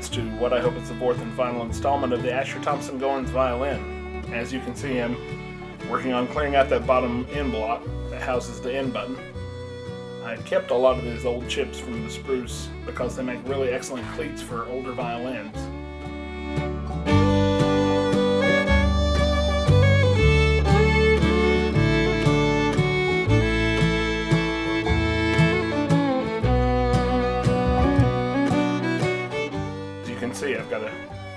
congrats to what I hope is the fourth and final installment of the Thompson Goins violin. As you can see, I'm working on clearing out that bottom end block that houses the end button. I kept a lot of these old chips from the spruce because they make really excellent cleats for older violins. As you can see, I've got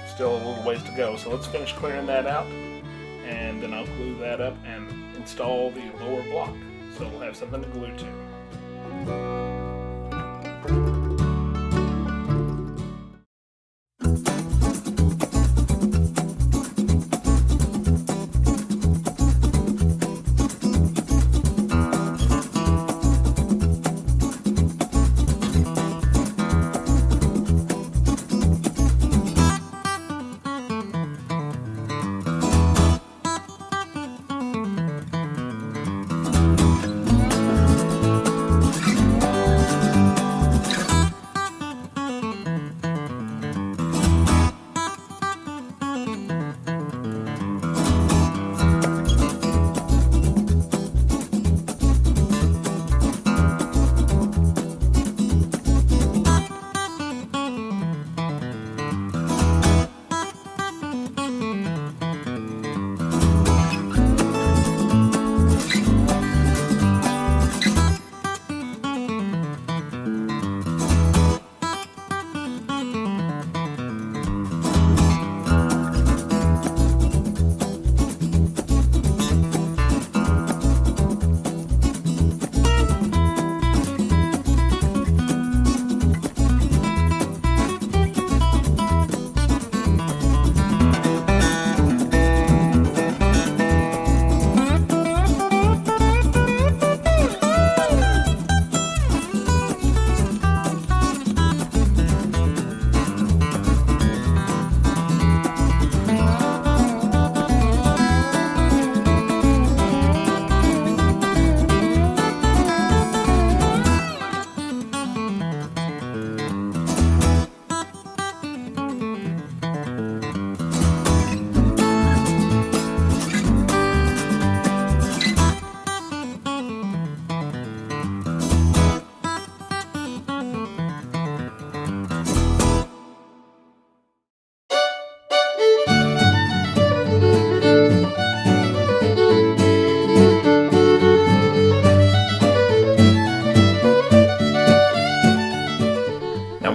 still a little ways to go, so let's finish clearing that out, and then I'll glue that up and install the lower block so we'll have something to glue to.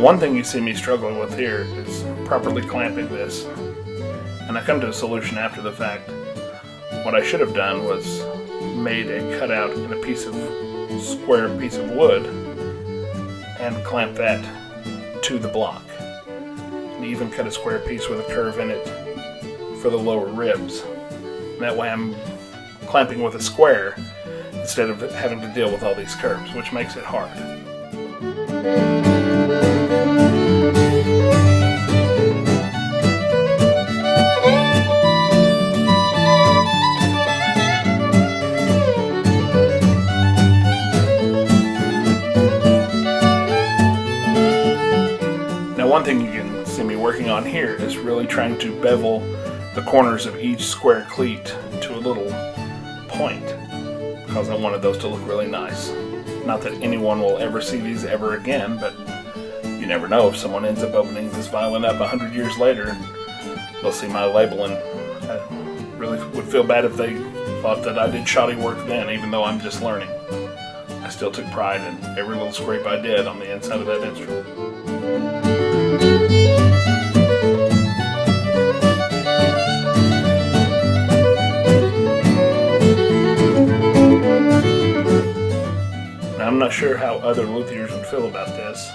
One thing you see me struggling with here is properly clamping this, and I come to a solution after the fact. What I should have done was made a cutout in a square piece of wood and clamp that to the block, and even cut a square piece with a curve in it for the lower ribs. And that way I'm clamping with a square instead of having to deal with all these curves, which makes it hard. Now, one thing you can see me working on here is really trying to bevel the corners of each square cleat to a little point, because I wanted those to look really nice. Not that anyone will ever see these ever again, but you never know if someone ends up opening this violin up 100 years later, they'll see my label, and I really would feel bad if they thought that I did shoddy work then, even though I'm just learning. I still took pride in every little scrape I did on the inside of that instrument. I'm not sure how other luthiers would feel about this,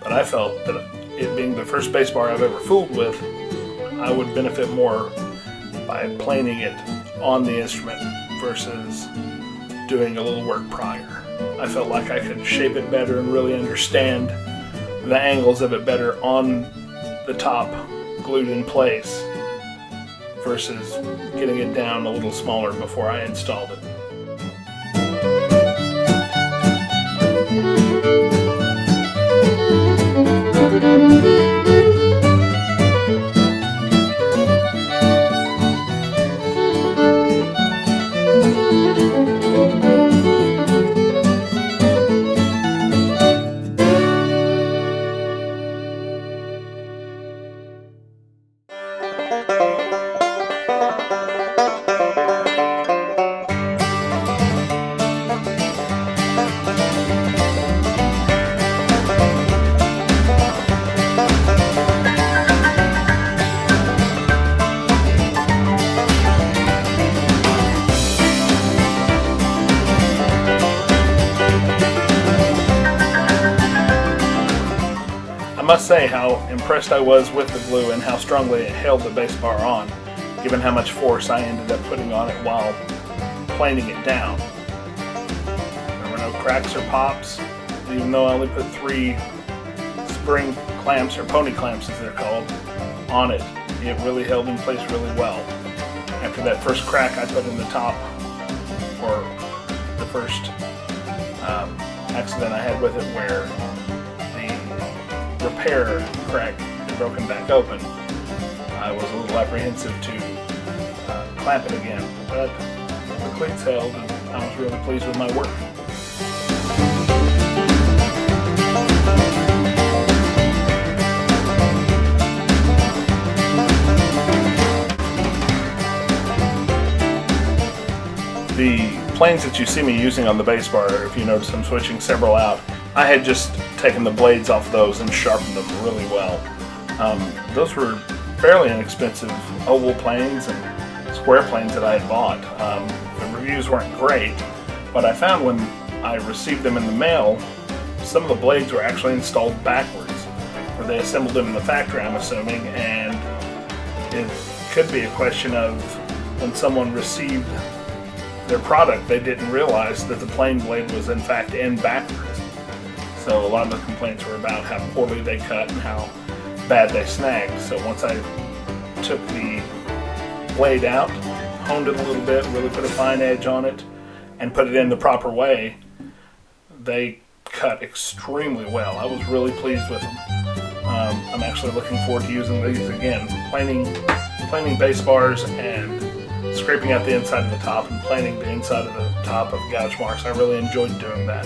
but I felt that it being the first bass bar I've ever fooled with, I would benefit more by planing it on the instrument versus doing a little work prior. I felt like I could shape it better and really understand the angles of it better on the top, glued in place, versus getting it down a little smaller before I installed it. must say how impressed I was with the glue and how strongly it held the base bar on, given how much force I ended up putting on it while planing it down. There were no cracks or pops, even though I only put 3 spring clamps, or pony clamps as they're called, on it. It really held in place really well. After that first crack I put in the top, or the first accident I had with it where the repair crack had broken back open, I was a little apprehensive to clamp it again, but the cleats held and I was really pleased with my work. The planes that you see me using on the bass bar, if you notice I'm switching several out, I had just taken the blades off those and sharpened them really well. Those were fairly inexpensive oval planes and square planes that I had bought. The reviews weren't great, but I found when I received them in the mail, some of the blades were actually installed backwards, where they assembled them in the factory, I'm assuming, and it could be a question of when someone received their product, they didn't realize that the plane blade was in fact in backwards. So a lot of the complaints were about how poorly they cut and how bad they snagged. So once I took the blade out, honed it a little bit, really put a fine edge on it, and put it in the proper way, they cut extremely well. I was really pleased with them. I'm actually looking forward to using these again. Planing bass bars and scraping out the inside of the top and planing the inside of the top of gouge marks. I really enjoyed doing that.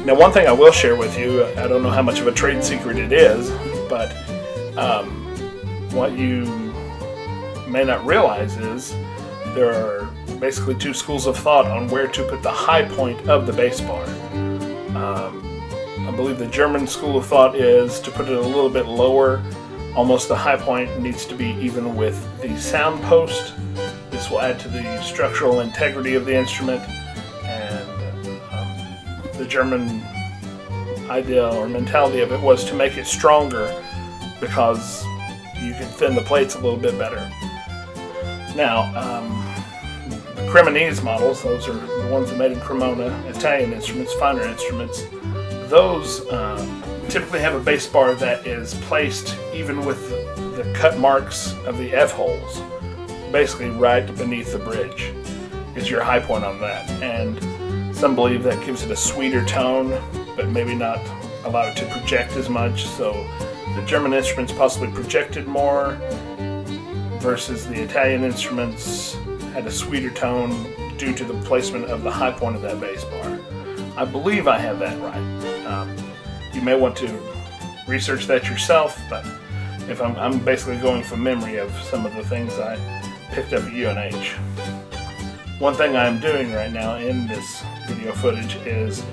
Now, one thing I will share with you, I don't know how much of a trade secret it is, but what you may not realize is there are basically 2 schools of thought on where to put the high point of the bass bar. I believe the German school of thought is to put it a little bit lower. Almost the high point needs to be even with the sound post. This will add to the structural integrity of the instrument, and the German idea or mentality of it was to make it stronger because you can thin the plates a little bit better. Now, the Cremonese models, those are the ones that made in Cremona, Italian instruments, finer instruments, those typically have a bass bar that is placed even with the cut marks of the F-holes, basically right beneath the bridge is your high point on that. And some believe that gives it a sweeter tone, but maybe not allow it to project as much. So the German instruments possibly projected more, versus the Italian instruments had a sweeter tone due to the placement of the high point of that bass bar. I believe I have that right. You may want to research that yourself, but if I'm basically going from memory of some of the things I picked up at UNH. One thing I'm doing right now in this video footage is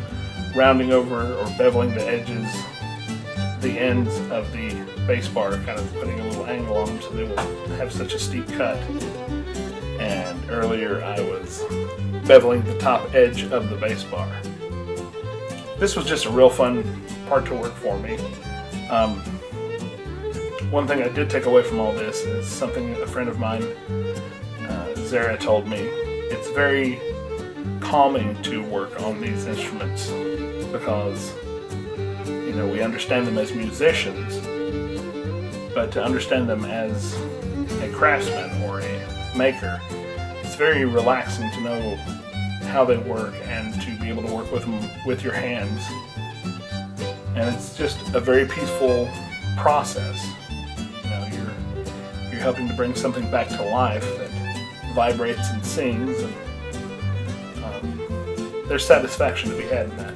rounding over or beveling the edges, the ends of the bass bar, kind of putting a little angle on them so they won't have such a steep cut. And earlier I was beveling the top edge of the bass bar. This was just a real fun part to work for me. One thing I did take away from all this is something a friend of mine, Zara, told me. It's very calming to work on these instruments because, you know, we understand them as musicians, but to understand them as a craftsman or a maker, it's very relaxing to know how they work and to be able to work with them with your hands. And it's just a very peaceful process. You know, you're helping to bring something back to life that vibrates and sings, and there's satisfaction to be had in that.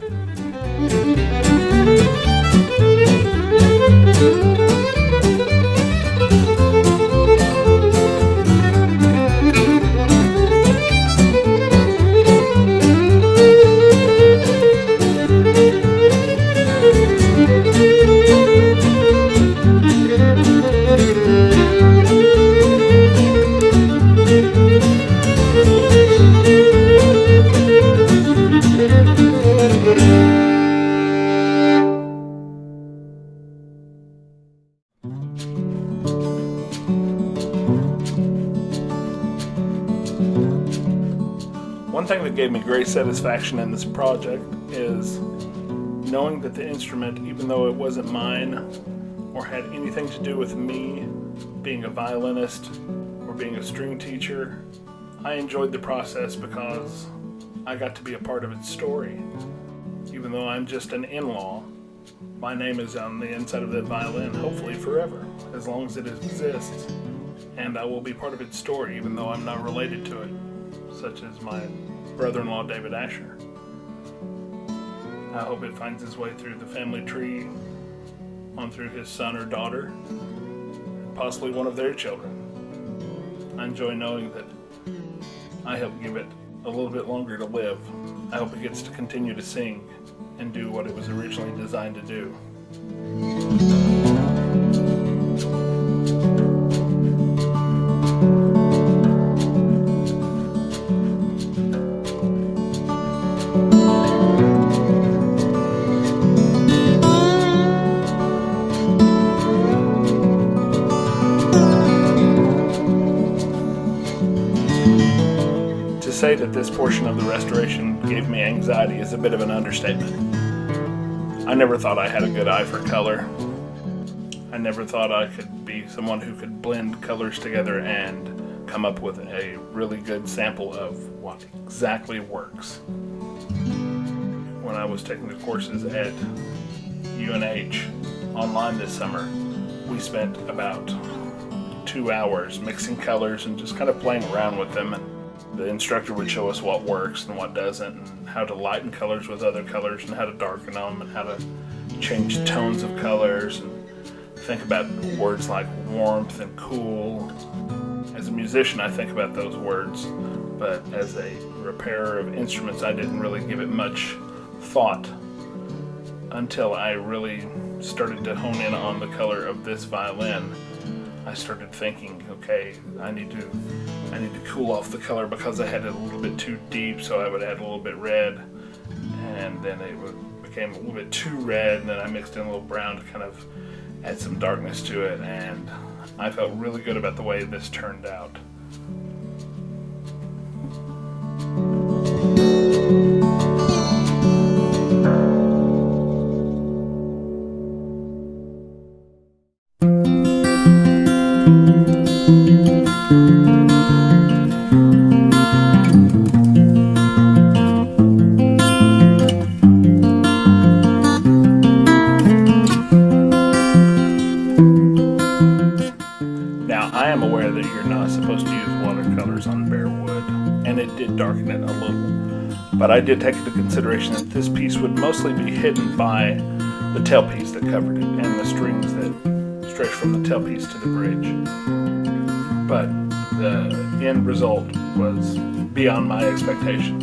One thing that gave me great satisfaction in this project is knowing that the instrument, even though it wasn't mine or had anything to do with me being a violinist or being a string teacher, I enjoyed the process because I got to be a part of its story. Even though I'm just an in-law, my name is on the inside of that violin, hopefully forever, as long as it exists. And I will be part of its story, even though I'm not related to it, such as my brother-in-law, David Asher. I hope it finds its way through the family tree, on through his son or daughter, and possibly one of their children. I enjoy knowing that I helped give it a little bit longer to live. I hope it gets to continue to sing and do what it was originally designed to do. To say that this portion of the restoration gave me anxiety is a bit of an understatement. I never thought I had a good eye for color. I never thought I could be someone who could blend colors together and come up with a really good sample of what exactly works. When I was taking the courses at UNH online this summer, we spent about 2 hours mixing colors and just kind of playing around with them. And the instructor would show us what works and what doesn't, and how to lighten colors with other colors, and how to darken them, and how to change tones of colors, and think about words like warmth and cool. As a musician, I think about those words, but as a repairer of instruments, I didn't really give it much thought until I really started to hone in on the color of this violin. I started thinking, okay, I need to cool off the color because I had it a little bit too deep, so I would add a little bit red, and then it became a little bit too red, and then I mixed in a little brown to kind of add some darkness to it, and I felt really good about the way this turned out. I am aware that you're not supposed to use watercolors on bare wood, and it did darken it a little. But I did take into consideration that this piece would mostly be hidden by the tailpiece that covered it and the strings that stretch from the tailpiece to the bridge. But the end result was beyond my expectation.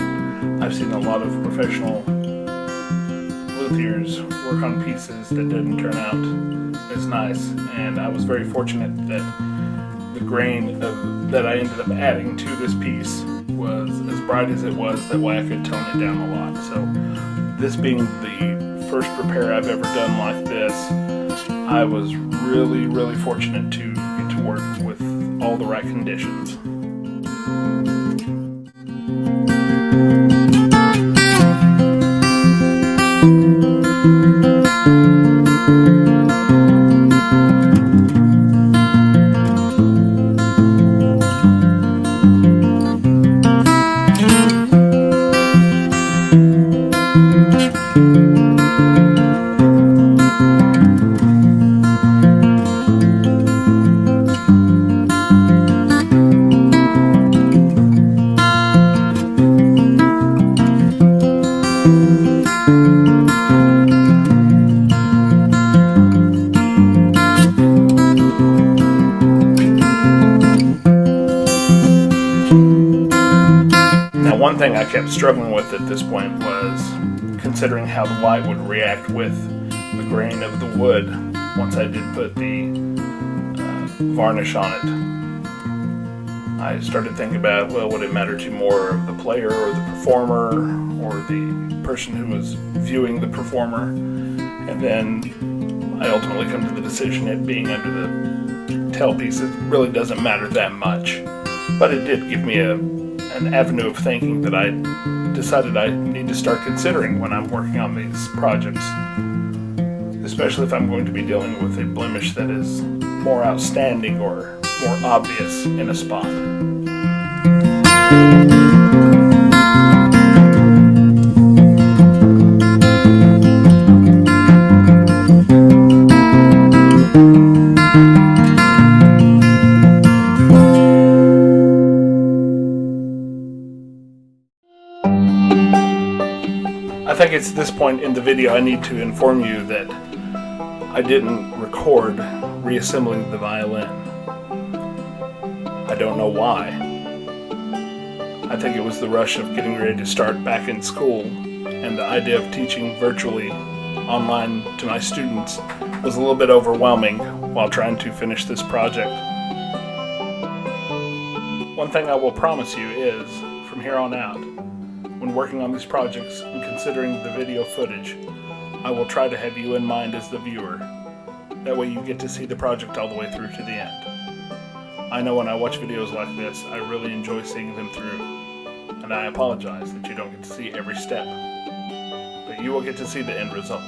I've seen a lot of professional luthiers work on pieces that didn't turn out as nice, and I was very fortunate that the grain that I ended up adding to this piece was as bright as it was, that way I could tone it down a lot. So this being the first repair I've ever done like this, I was really, really fortunate to get to work with all the right conditions. One thing I kept struggling with at this point was considering how the light would react with the grain of the wood once I did put the varnish on it. I started thinking about, well, would it matter to more of the player or the performer or the person who was viewing the performer? And then I ultimately come to the decision, it being under the tailpiece, it really doesn't matter that much. But it did give me an an avenue of thinking that I decided I need to start considering when I'm working on these projects, especially if I'm going to be dealing with a blemish that is more outstanding or more obvious in a spot. I think it's this point in the video I need to inform you that I didn't record reassembling the violin. I don't know why. I think it was the rush of getting ready to start back in school, and the idea of teaching virtually online to my students was a little bit overwhelming while trying to finish this project. One thing I will promise you is, from here on out, when working on these projects and considering the video footage, I will try to have you in mind as the viewer. That way you get to see the project all the way through to the end. I know when I watch videos like this, I really enjoy seeing them through, and I apologize that you don't get to see every step, but you will get to see the end result.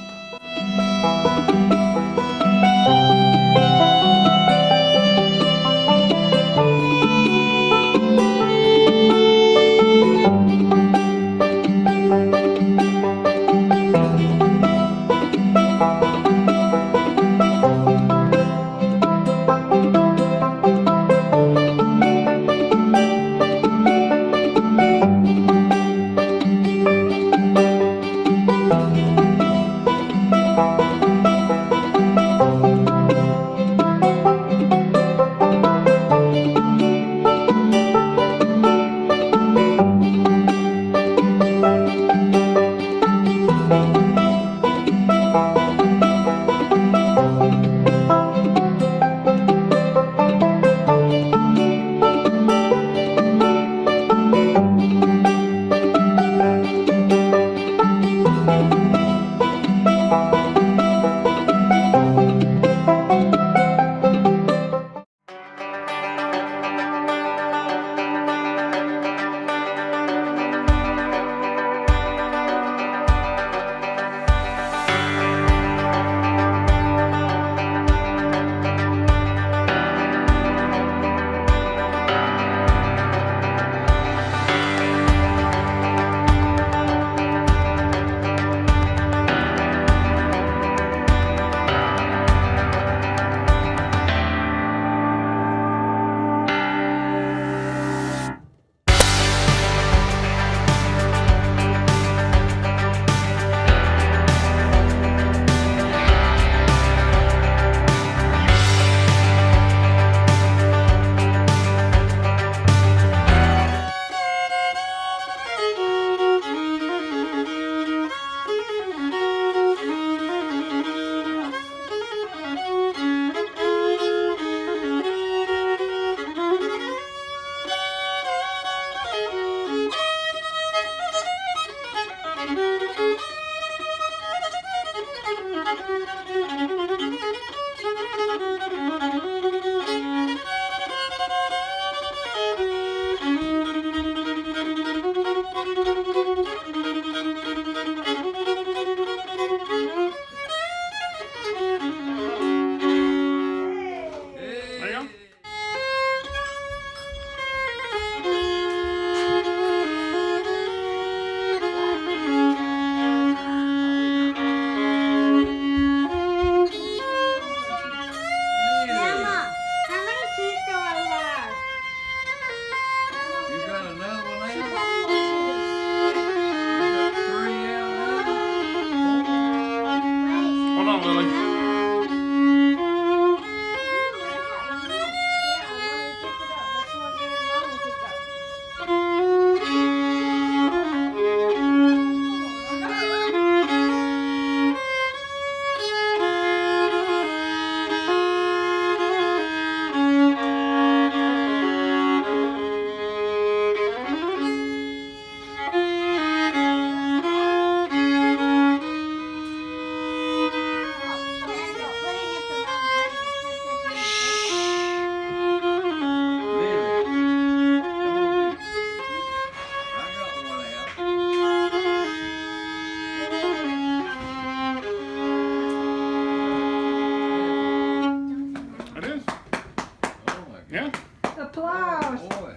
Yeah. Applause. Oh,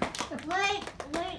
boy. Wait.